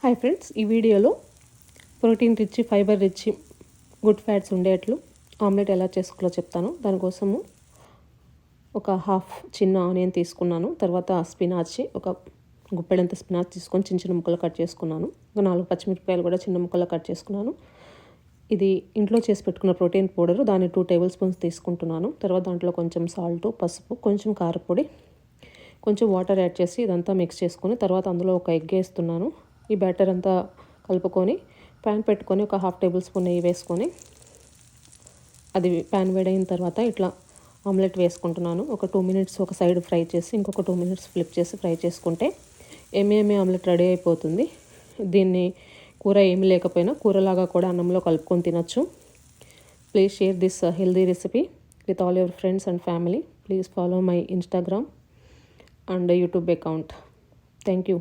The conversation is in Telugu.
హాయ్ ఫ్రెండ్స్, ఈ వీడియోలో protein rich, fibre rich, good fats ఉండేట్లు ఆమ్లెట్ ఎలా చేసుకోవాలో చెప్తాను. దానికోసము ఒక హాఫ్ చిన్న ఆనియన్ తీసుకున్నాను. తర్వాత స్పినాచ్, ఒక గుప్పెడంత స్పినాచ్ తీసుకొని చిన్న చిన్న ముక్కలు కట్ చేసుకున్నాను. 4 పచ్చిమిరపకాయలు కూడా చిన్న ముక్కలు కట్ చేసుకున్నాను. ఇది ఇంట్లో చేసి పెట్టుకున్న ప్రోటీన్ పౌడరు, దాన్ని 2 టేబుల్ స్పూన్స్ తీసుకుంటున్నాను. తర్వాత దాంట్లో కొంచెం సాల్ట్, పసుపు, కొంచెం కారపొడి, కొంచెం వాటర్ యాడ్ చేసి ఇదంతా మిక్స్ చేసుకొని తర్వాత అందులో ఒక ఎగ్ వేస్తున్నాను. ఈ బ్యాటర్ అంతా కలుపుకొని ప్యాన్ పెట్టుకొని ఒక హాఫ్ టేబుల్ స్పూన్ నెయ్యి వేసుకొని అది ప్యాన్ వేడైన తర్వాత ఇట్లా ఆమ్లెట్ వేసుకుంటున్నాను. ఒక 2 మినిట్స్ ఒక సైడ్ ఫ్రై చేసి ఇంకొక 2 మినిట్స్ ఫ్లిప్ చేసి ఫ్రై చేసుకుంటే ఏమేమి ఆమ్లెట్ రెడీ అయిపోతుంది. దీన్ని కూర ఏమి లేకపోయినా కూరలాగా కూడా అన్నంలో కలుపుకొని తినొచ్చు. Please share this healthy recipe with all your friends and family. Please follow my Instagram and YouTube account. Thank you.